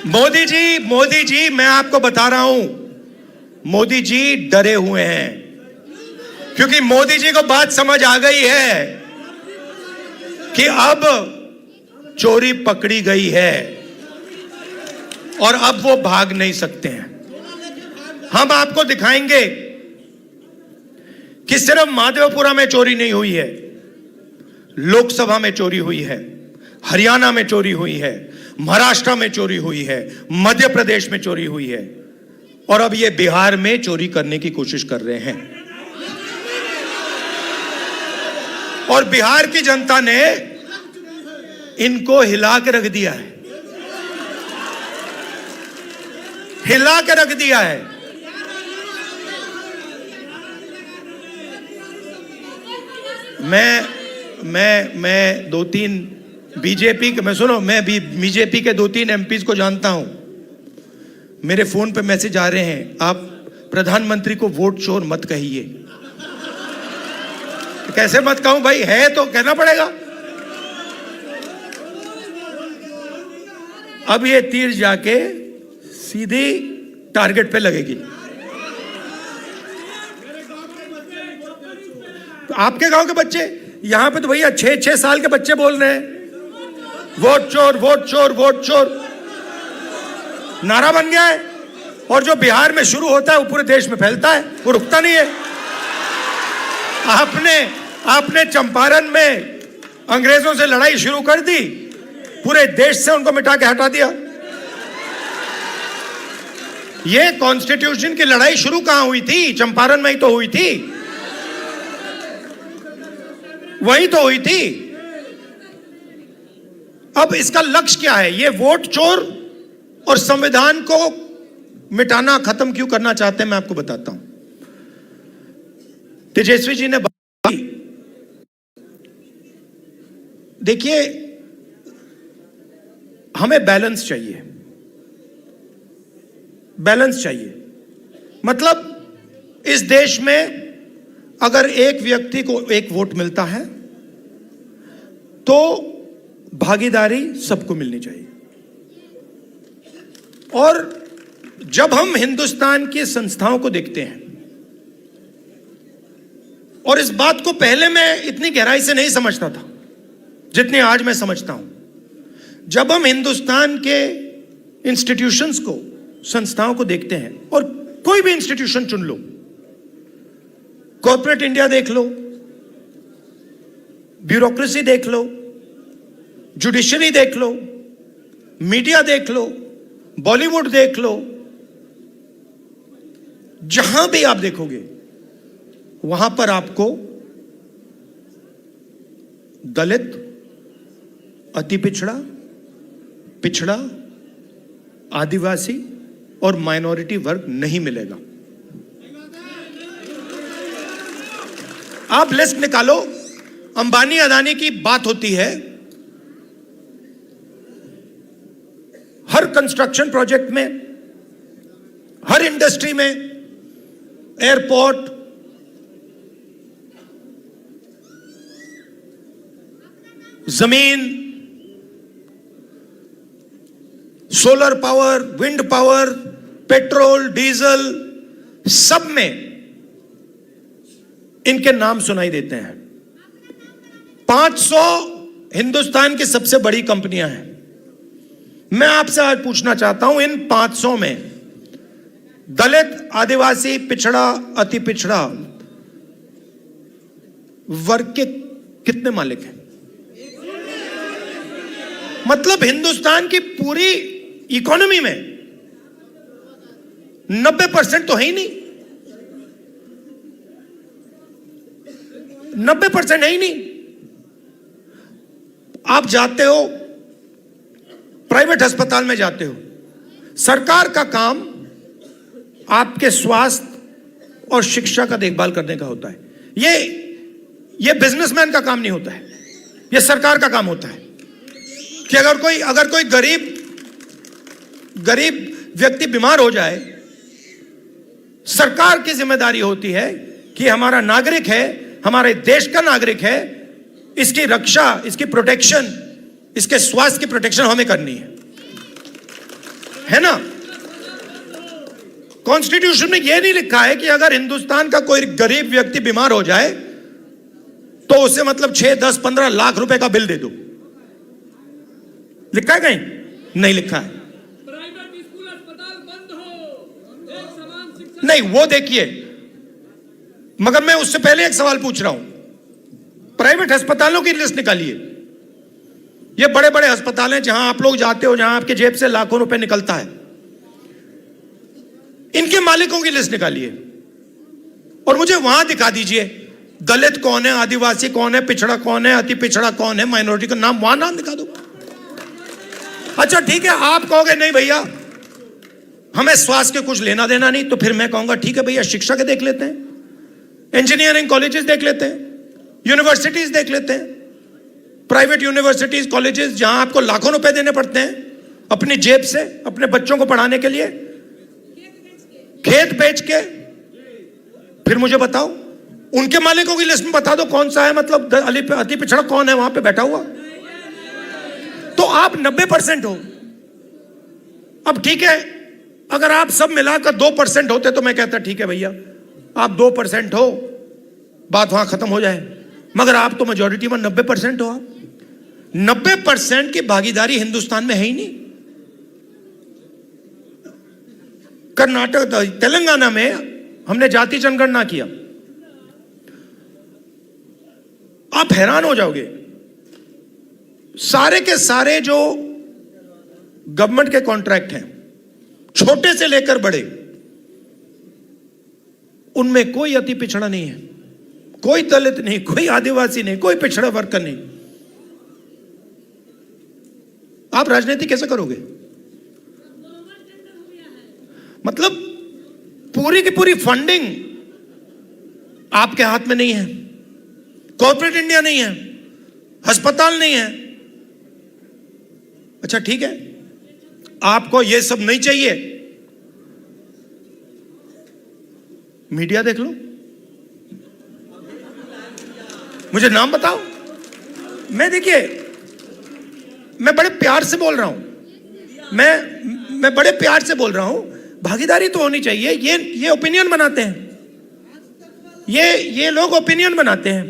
मोदी जी मैं आपको बता रहा हूं, मोदी जी डरे हुए हैं क्योंकि मोदी जी को बात समझ आ गई है कि अब चोरी पकड़ी गई है और अब वो भाग नहीं सकते हैं। हम आपको दिखाएंगे कि सिर्फ माधवपुरा में चोरी नहीं हुई है, लोकसभा में चोरी हुई है, हरियाणा में चोरी हुई है, महाराष्ट्र में चोरी हुई है, मध्य प्रदेश में चोरी हुई है और अब ये बिहार में चोरी करने की कोशिश कर रहे हैं। और बिहार की जनता ने इनको हिला के रख दिया है, हिला के रख दिया है। मैं दो तीन बीजेपी के, मैं सुनो, मैं भी बीजेपी के 2-3 एमपीज को जानता हूं। मेरे फोन पे मैसेज आ रहे हैं, आप प्रधानमंत्री को वोट चोर मत कहिए। कैसे मत कहूं भाई, है तो कहना पड़ेगा। अब ये तीर जाके सीधी टारगेट पे लगेगी। तो आपके गांव के बच्चे, यहां पे तो भैया 6-6 साल के बच्चे बोल रहे हैं वोट चोर वोट चोर वोट चोर, नारा बन गया है। और जो बिहार में शुरू होता है वो पूरे देश में फैलता है, वो रुकता नहीं है। आपने चंपारण में अंग्रेजों से लड़ाई शुरू कर दी, पूरे देश से उनको मिटा के हटा दिया। ये कॉन्स्टिट्यूशन की लड़ाई शुरू कहां हुई थी? चंपारण में ही तो हुई थी, वही तो हुई थी। अब इसका लक्ष्य क्या है? ये वोट चोर और संविधान को मिटाना, खत्म क्यों करना चाहते हैं, मैं आपको बताता हूं। तेजस्वी जी ने बात की, देखिए हमें बैलेंस चाहिए, बैलेंस चाहिए। मतलब इस देश में अगर एक व्यक्ति को एक वोट मिलता है तो भागीदारी सबको मिलनी चाहिए। और जब हम हिंदुस्तान की संस्थाओं को देखते हैं, और इस बात को पहले मैं इतनी गहराई से नहीं समझता था जितनी आज मैं समझता हूं, जब हम हिंदुस्तान के इंस्टीट्यूशंस को, संस्थाओं को देखते हैं, और कोई भी इंस्टीट्यूशन चुन लो, कॉर्पोरेट इंडिया देख लो, ब्यूरोक्रेसी देख लो, जुडिशरी देख लो, मीडिया देख लो, बॉलीवुड देख लो, जहां भी आप देखोगे वहां पर आपको दलित, अति पिछड़ा, पिछड़ा, आदिवासी और माइनॉरिटी वर्ग नहीं मिलेगा। आप लिस्ट निकालो, अंबानी अदानी की बात होती है, हर कंस्ट्रक्शन प्रोजेक्ट में, हर इंडस्ट्री में, एयरपोर्ट, जमीन, solar power, wind power, petrol, diesel, सब में इनके नाम सुनाई देते हैं। 500 हिंदुस्तान की सबसे बड़ी कंपनियां हैं। मैं आपसे आज पूछना चाहता हूं, इन 500 में दलित, आदिवासी, पिछड़ा, अति पिछड़ा वर्ग के कितने मालिक हैं? मतलब हिंदुस्तान की पूरी इकोनॉमी में 90% तो है ही नहीं, 90% है ही नहीं। आप जाते हो प्राइवेट अस्पताल में, जाते हो, सरकार का काम आपके स्वास्थ्य और शिक्षा का देखभाल करने का होता है। ये बिजनेसमैन का काम नहीं होता है, ये सरकार का काम होता है कि अगर कोई गरीब व्यक्ति बीमार हो जाए, सरकार की जिम्मेदारी होती है कि हमारा नागरिक है, हमारे देश का नागरिक है, इसकी रक्षा, इसकी प्रोटेक्शन, इसके स्वास्थ्य की प्रोटेक्शन हमें करनी है। है ना? कॉन्स्टिट्यूशन में यह नहीं लिखा है कि अगर हिंदुस्तान का कोई गरीब व्यक्ति बीमार हो जाए तो उसे मतलब 6, 10, 15 लाख रुपए का बिल दे दो। लिखा है कहीं? नहीं लिखा है। प्राइवेट स्कूल अस्पताल बंद हो, एक समान शिक्षा। नहीं, वो देखिए, मगर मैं उससे पहले एक सवाल पूछ रहा हूं। प्राइवेट अस्पतालों की लिस्ट निकालिए। ये बड़े बड़े अस्पताल हैं जहां आप लोग जाते हो, जहां आपके जेब से लाखों रुपए निकलता है। इनके मालिकों की लिस्ट निकालिए और मुझे वहां दिखा दीजिए दलित कौन है, आदिवासी कौन है, पिछड़ा कौन है, अति पिछड़ा कौन है, माइनॉरिटी का नाम, वहां नाम दिखा दो। अच्छा ठीक है, आप कहोगे नहीं भैया हमें स्वास्थ्य के कुछ लेना देना नहीं, तो फिर मैं कहूंगा ठीक है भैया शिक्षा के देख लेते हैं, इंजीनियरिंग कॉलेजेस देख लेते हैं, यूनिवर्सिटीज देख लेते हैं, प्राइवेट यूनिवर्सिटीज कॉलेजेस जहां आपको लाखों रुपए देने पड़ते हैं अपनी जेब से अपने बच्चों को पढ़ाने के लिए, खेत बेच के। फिर मुझे बताओ उनके मालिकों की लिस्ट में बता दो कौन सा है, मतलब अति पिछड़ा कौन है वहां पे बैठा हुआ। तो आप 90% हो। अब ठीक है, अगर आप सब मिलाकर 2% होते तो मैं कहता ठीक है भैया आप 2% हो, बात वहां खत्म हो जाए। मगर आप तो मेजॉरिटी में 90% हो। आप 90% की भागीदारी हिंदुस्तान में है ही नहीं। कर्नाटक, तेलंगाना में हमने जाति जनगणना किया, आप हैरान हो जाओगे। सारे के सारे जो गवर्नमेंट के कॉन्ट्रैक्ट हैं, छोटे से लेकर बड़े, उनमें कोई अति पिछड़ा नहीं है, कोई दलित नहीं, कोई आदिवासी नहीं, कोई पिछड़ा वर्ग का नहीं। आप राजनीति कैसे करोगे? मतलब पूरी की पूरी फंडिंग आपके हाथ में नहीं है, कॉर्पोरेट इंडिया नहीं है, अस्पताल नहीं है। अच्छा ठीक है, आपको यह सब नहीं चाहिए, मीडिया देख लो, मुझे नाम बताओ। मैं देखिए, मैं बड़े प्यार से बोल रहा हूं, मैं बड़े प्यार से बोल रहा हूं। भागीदारी तो होनी चाहिए। ये ओपिनियन बनाते हैं, ये लोग ओपिनियन बनाते हैं।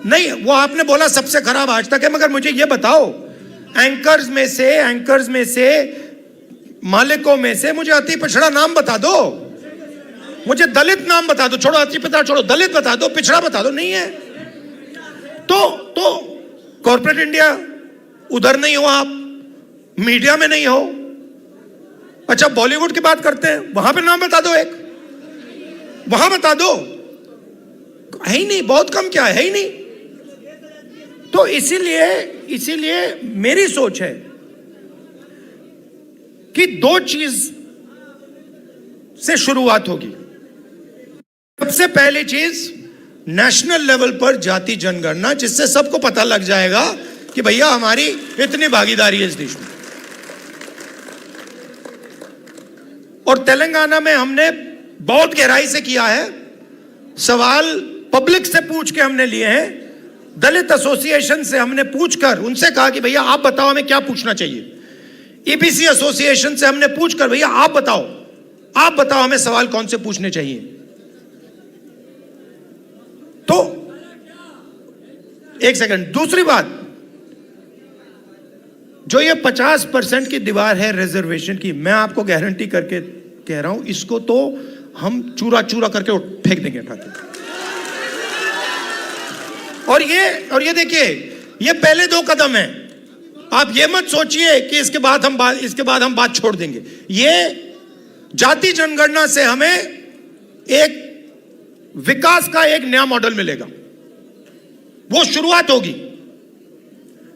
नहीं, वो आपने बोला सबसे खराब आज तक है, मगर मुझे ये बताओ एंकर्स में से मालिकों में से मुझे अति पिछड़ा नाम बता दो, मुझे दलित नाम बता दो, छोड़ो अति पिछड़ा छोड़ो, दलित बता दो, पिछड़ा बता दो। नहीं है तो कॉर्पोरेट इंडिया उधर नहीं हो, आप मीडिया में नहीं हो। अच्छा बॉलीवुड की बात करते हैं, वहां पे नाम बता दो, एक वहां बता दो, है ही नहीं, बहुत कम क्या है ही नहीं। तो इसीलिए मेरी सोच है कि दो चीज से शुरुआत होगी। सबसे पहली चीज नेशनल लेवल पर जाति जनगणना, जिससे सबको पता लग जाएगा कि भैया हमारी इतनी भागीदारी है इस देश में। और तेलंगाना में हमने बहुत गहराई से किया है, सवाल पब्लिक से पूछ के हमने लिए हैं, दलित एसोसिएशन से हमने पूछकर उनसे कहा कि भैया आप बताओ हमें क्या पूछना चाहिए। ईबीसी एसोसिएशन से हमने पूछकर भैया आप बताओ हमें सवाल कौन से पूछने चाहिए। तो एक सेकंड, दूसरी बात, जो ये 50% की दीवार है रिजर्वेशन की, मैं आपको गारंटी करके कह रहा हूं, इसको तो हम चूरा चूरा करके फेंक देंगे उठा के। और ये देखिए, ये पहले 2 कदम हैं। आप ये मत सोचिए कि इसके बाद हम बात छोड़ देंगे। ये जाति जनगणना से हमें एक विकास का एक नया मॉडल मिलेगा, वो शुरुआत होगी।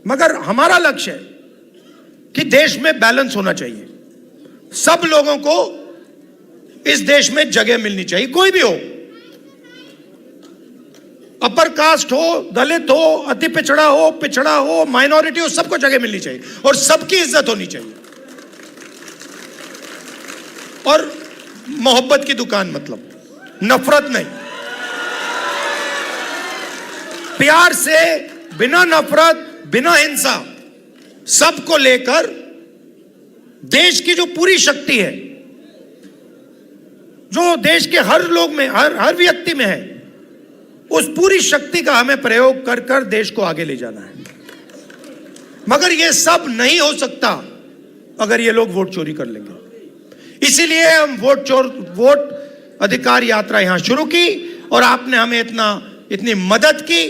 मगर हमारा लक्ष्य है कि देश में बैलेंस होना चाहिए, सब लोगों को इस देश में जगह मिलनी चाहिए, कोई भी हो, अपर कास्ट हो, दलित हो, अति पिछड़ा हो, माइनॉरिटी हो, सबको जगह मिलनी चाहिए और सबकी इज्जत होनी चाहिए। और मोहब्बत की दुकान, मतलब नफरत नहीं, प्यार से, बिना नफरत, बिना हिंसा, सबको लेकर देश की जो पूरी शक्ति है, जो देश के हर लोग में, हर व्यक्ति में है, उस पूरी शक्ति का हमें प्रयोग कर कर देश को आगे ले जाना है। मगर यह सब नहीं हो सकता अगर ये लोग वोट चोरी कर लेंगे। इसीलिए हम वोट अधिकार यात्रा यहां शुरू की और आपने हमें इतनी मदद की।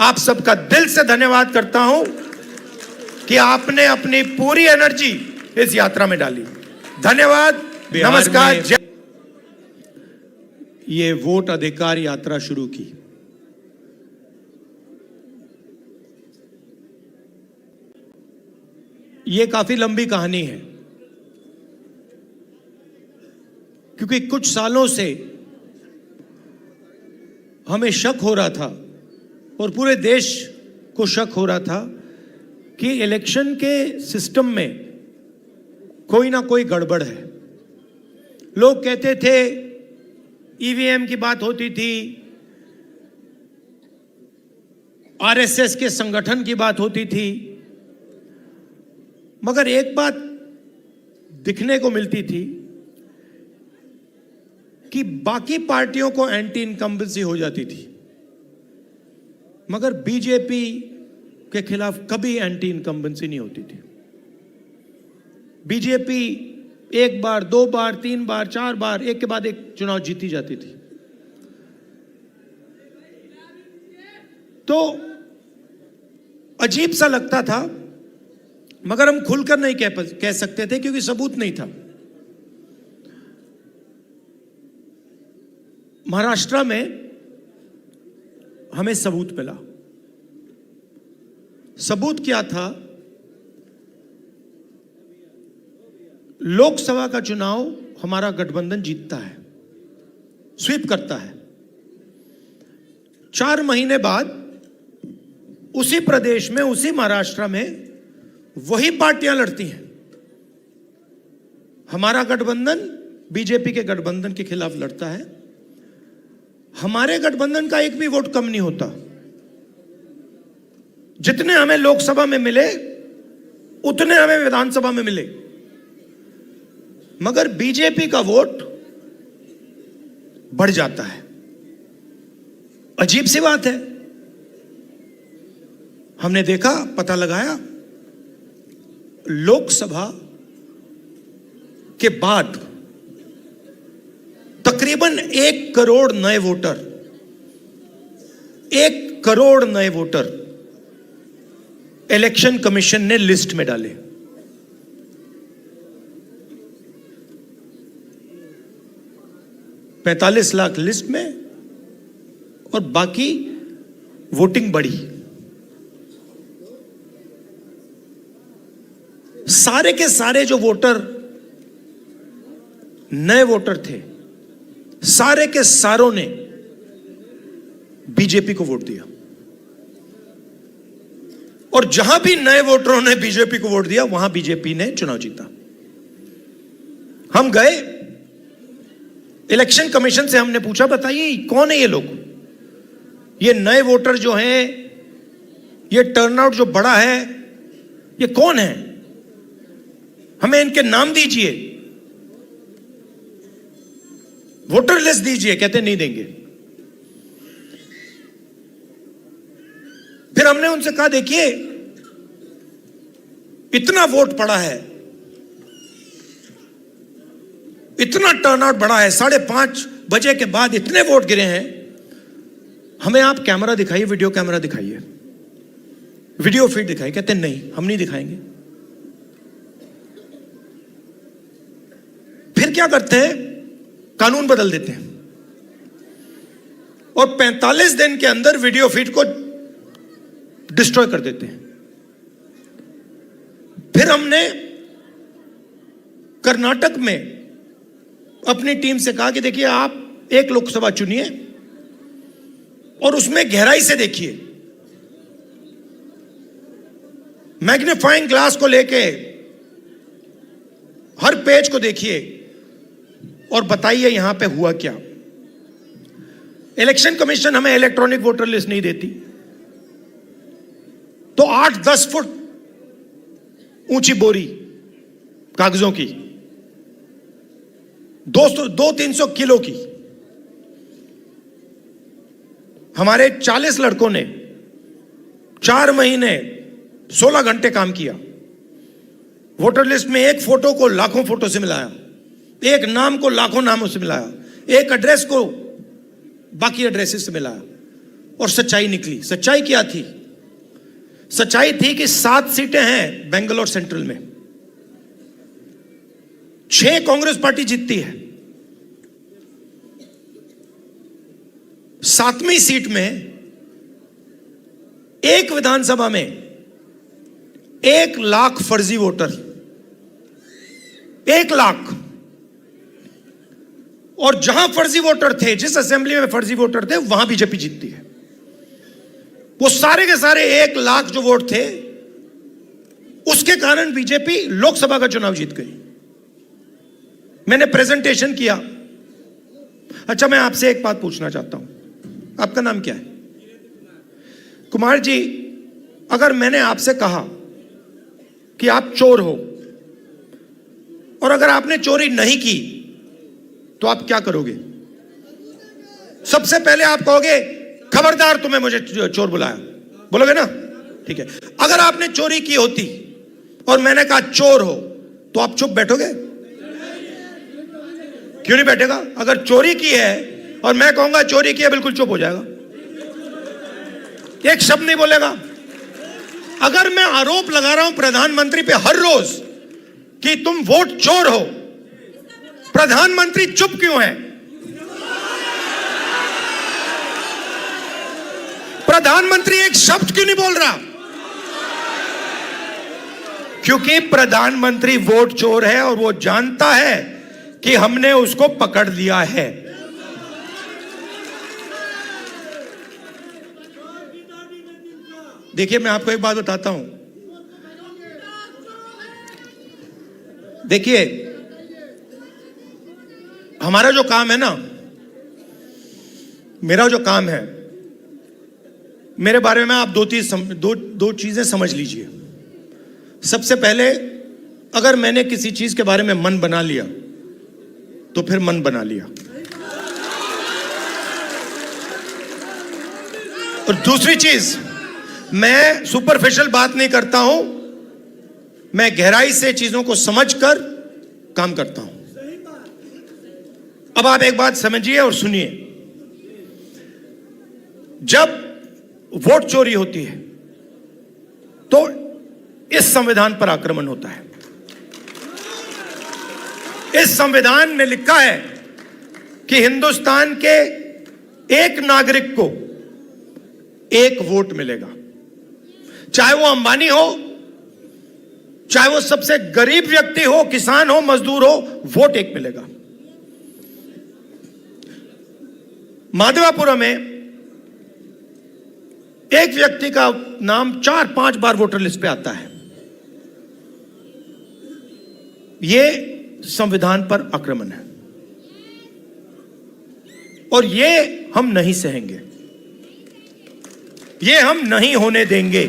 आप सबका दिल से धन्यवाद करता हूं कि आपने अपनी पूरी एनर्जी इस यात्रा में डाली। धन्यवाद, नमस्कार। ये वोट अधिकार यात्रा शुरू की। ये काफी लंबी कहानी है, क्योंकि कुछ सालों से हमें शक हो रहा था और पूरे देश को शक हो रहा था कि इलेक्शन के सिस्टम में कोई ना कोई गड़बड़ है। लोग कहते थे ईवीएम की बात होती थी, आरएसएस के संगठन की बात होती थी, मगर एक बात दिखने को मिलती थी कि बाकी पार्टियों को एंटी इनकम्बेंसी हो जाती थी, मगर बीजेपी के खिलाफ कभी एंटी इनकम्बेंसी नहीं होती थी। बीजेपी एक बार, दो बार, तीन बार, चार बार, एक के बाद एक चुनाव जीती जाती थी। तो अजीब सा लगता था, मगर हम खुलकर नहीं कह सकते थे क्योंकि सबूत नहीं था। महाराष्ट्र में हमें सबूत मिला। सबूत क्या था? लोकसभा का चुनाव हमारा गठबंधन जीतता है, स्वीप करता है। 4 महीने बाद उसी प्रदेश में, उसी महाराष्ट्र में वही पार्टियां लड़ती हैं। हमारा गठबंधन बीजेपी के गठबंधन के खिलाफ लड़ता है। हमारे गठबंधन का एक भी वोट कम नहीं होता। जितने हमें लोकसभा में मिले उतने हमें विधानसभा में मिले, मगर बीजेपी का वोट बढ़ जाता है। अजीब सी बात है। हमने देखा, पता लगाया, लोकसभा के बाद तकरीबन 1 करोड़ नए वोटर, 1 करोड़ नए वोटर इलेक्शन कमीशन ने लिस्ट में डाले। $45 लाख लिस्ट में और बाकी वोटिंग बढ़ी। सारे के सारे जो वोटर, नए वोटर थे, सारे के सारों ने बीजेपी को वोट दिया। और जहां भी नए वोटरों ने बीजेपी को वोट दिया, वहां बीजेपी ने चुनाव जीता। हम गए इलेक्शन कमीशन से, हमने पूछा, बताइए कौन है ये लोग, ये नए वोटर जो हैं, ये टर्नआउट जो बड़ा है, ये कौन है? हमें इनके नाम दीजिए, वोटर लिस्ट दीजिए। कहते नहीं देंगे। फिर हमने उनसे कहा, देखिए इतना वोट पड़ा है, इतना टर्नआउट बढ़ा है, 5:30 बजे के बाद इतने वोट गिरे हैं, हमें आप कैमरा दिखाइए, वीडियो कैमरा दिखाइए, वीडियो फीड दिखाइए। कहते नहीं, हम नहीं दिखाएंगे। फिर क्या करते हैं? कानून बदल देते हैं और 45 दिन के अंदर वीडियो फीड को डिस्ट्रॉय कर देते हैं। फिर हमने कर्नाटक में अपनी टीम से कहा कि देखिए, आप एक लोकसभा चुनिए और उसमें गहराई से देखिए, मैग्नीफाइंग ग्लास को लेके हर पेज को देखिए और बताइए यहां पे हुआ क्या। इलेक्शन कमीशन हमें इलेक्ट्रॉनिक वोटर लिस्ट नहीं देती, तो 8-10 फुट ऊंची बोरी कागजों की, 200-300 किलो की। हमारे 40 लड़कों ने 4 महीने 16 घंटे काम किया। वोटर लिस्ट में एक फोटो को लाखों फोटो से मिलाया, एक नाम को लाखों नामों से मिलाया, एक एड्रेस को बाकी एड्रेसेस से मिलाया, और सच्चाई निकली। सच्चाई क्या थी? सच्चाई थी कि 7 सीटें हैं बेंगलोर सेंट्रल में, 6 कांग्रेस पार्टी जीतती है। 7वीं सीट में एक विधानसभा में 1 लाख फर्जी वोटर, 1 लाख। और जहां फर्जी वोटर थे, जिस असेंबली में फर्जी वोटर थे, वहां बीजेपी जीतती है। वो सारे के सारे 1 लाख जो वोट थे, उसके कारण बीजेपी लोकसभा का चुनाव जीत गई। मैंने प्रेजेंटेशन किया। अच्छा, मैं आपसे एक बात पूछना चाहता हूं, आपका नाम क्या है? कुमार जी, अगर मैंने आपसे कहा कि आप चोर हो, और अगर आपने चोरी नहीं की, तो आप क्या करोगे? सबसे पहले आप कहोगे खबरदार, तुम्हें मुझे चोर बुलाया, बोलोगे ना? ठीक है। अगर आपने चोरी की होती और मैंने कहा चोर हो, तो आप चुप बैठोगे? क्यों नहीं बैठेगा? अगर चोरी की है और मैं कहूंगा चोरी की है, बिल्कुल चुप हो जाएगा, एक शब्द नहीं बोलेगा। अगर मैं आरोप लगा रहा हूं प्रधानमंत्री पे हर रोज कि तुम वोट चोर हो, प्रधानमंत्री चुप क्यों है? प्रधानमंत्री एक शब्द क्यों नहीं बोल रहा? क्योंकि प्रधानमंत्री वोट चोर है और वो जानता है कि हमने उसको पकड़ लिया है। देखिए, मैं आपको एक बात बताता हूं। देखिए, हमारा जो काम है ना, मेरा जो काम है, मेरे बारे में आप दो चीजें समझ लीजिए। सबसे पहले, अगर मैंने किसी चीज के बारे में मन बना लिया, तो फिर मन बना लिया। और दूसरी चीज, मैं सुपरफिशियल बात नहीं करता हूं, मैं गहराई से चीजों को समझकर काम करता हूं। अब आप एक बात समझिए और सुनिए। जब वोट चोरी होती है तो इस संविधान पर आक्रमण होता है। इस संविधान में लिखा है कि हिंदुस्तान के एक नागरिक को 1 वोट मिलेगा, चाहे वो अंबानी हो, चाहे वो सबसे गरीब व्यक्ति हो, किसान हो, मजदूर हो, वोट 1 मिलेगा। माधवापुरम में एक व्यक्ति का नाम 4-5 बार वोटर लिस्ट पे आता है। यह संविधान पर आक्रमण है और ये हम नहीं सहेंगे, ये हम नहीं होने देंगे।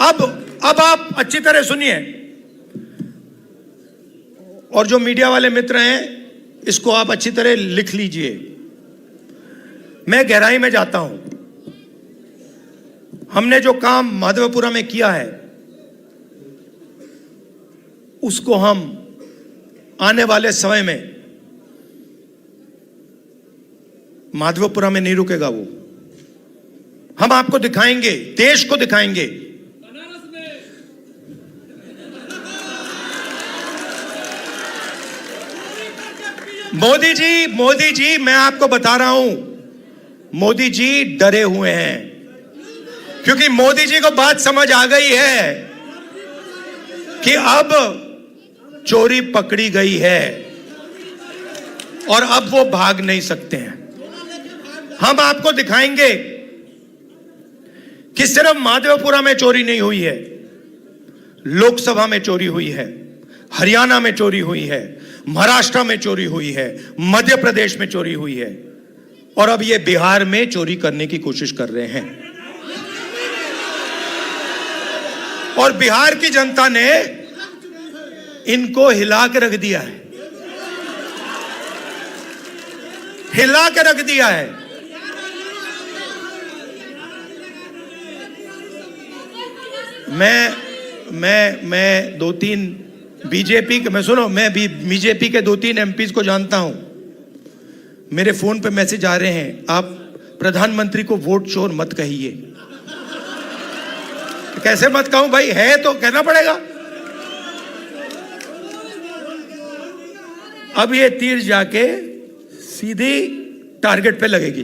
अब आप अच्छी तरह सुनिए, और जो मीडिया वाले मित्र हैं, इसको आप अच्छी तरह लिख लीजिए। मैं गहराई में जाता हूं। हमने जो काम माधवपुरा में किया है, उसको हम आने वाले समय में, माधवपुरा में नहीं रुकेगा वो, हम आपको दिखाएंगे, देश को दिखाएंगे। बनारस में मोदी जी मैं आपको बता रहा हूं, मोदी जी डरे हुए हैं, क्योंकि मोदी जी को बात समझ आ गई है कि अब चोरी पकड़ी गई है और अब वो भाग नहीं सकते हैं। हम आपको दिखाएंगे कि सिर्फ माधवपुरा में चोरी नहीं हुई है, लोकसभा में चोरी हुई है, हरियाणा में चोरी हुई है, महाराष्ट्र में चोरी हुई है, मध्य प्रदेश में चोरी हुई है, और अब ये बिहार में चोरी करने की कोशिश कर रहे हैं। और बिहार की जनता ने इनको हिला के रख दिया है, हिला के रख दिया है। मैं दो तीन बीजेपी के, मैं सुनो, मैं भी बीजेपी के 2-3 एमपीज को जानता हूं। मेरे फोन पे मैसेज आ रहे हैं, आप प्रधानमंत्री को वोट चोर मत कहिए। कैसे मत कहूं भाई, है तो कहना पड़ेगा। अब ये तीर जाके सीधी टारगेट पे लगेगी।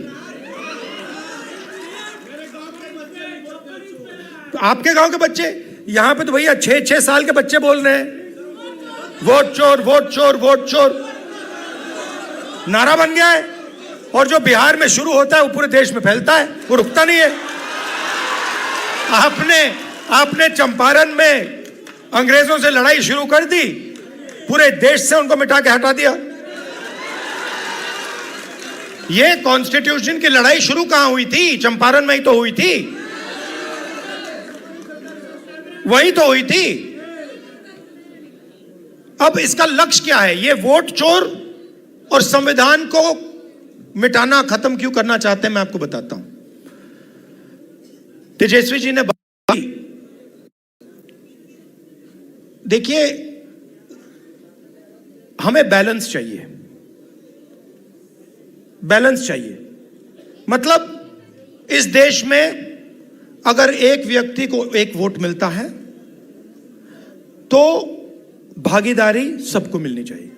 तो आपके गांव के बच्चे, यहां पे तो भैया 6-6 साल के बच्चे बोल रहे हैं वोट चोर वोट चोर वोट चोर, नारा बन गया है। और जो बिहार में शुरू होता है वो पूरे देश में फैलता है, वो रुकता नहीं है। आपने चंपारण में अंग्रेजों से लड़ाई शुरू कर दी, पूरे देश से उनको मिटा के हटा दिया। ये कॉन्स्टिट्यूशन की लड़ाई शुरू कहां हुई थी? चंपारण में ही तो हुई थी, वही तो हुई थी। अब इसका लक्ष्य क्या है? ये वोट चोर और संविधान को मिटाना, खत्म क्यों करना चाहते हैं, मैं आपको बताता हूं। तेजस्वी जी ने बात की, देखिए हमें बैलेंस चाहिए, बैलेंस चाहिए। मतलब इस देश में अगर एक व्यक्ति को एक वोट मिलता है तो भागीदारी सबको मिलनी चाहिए।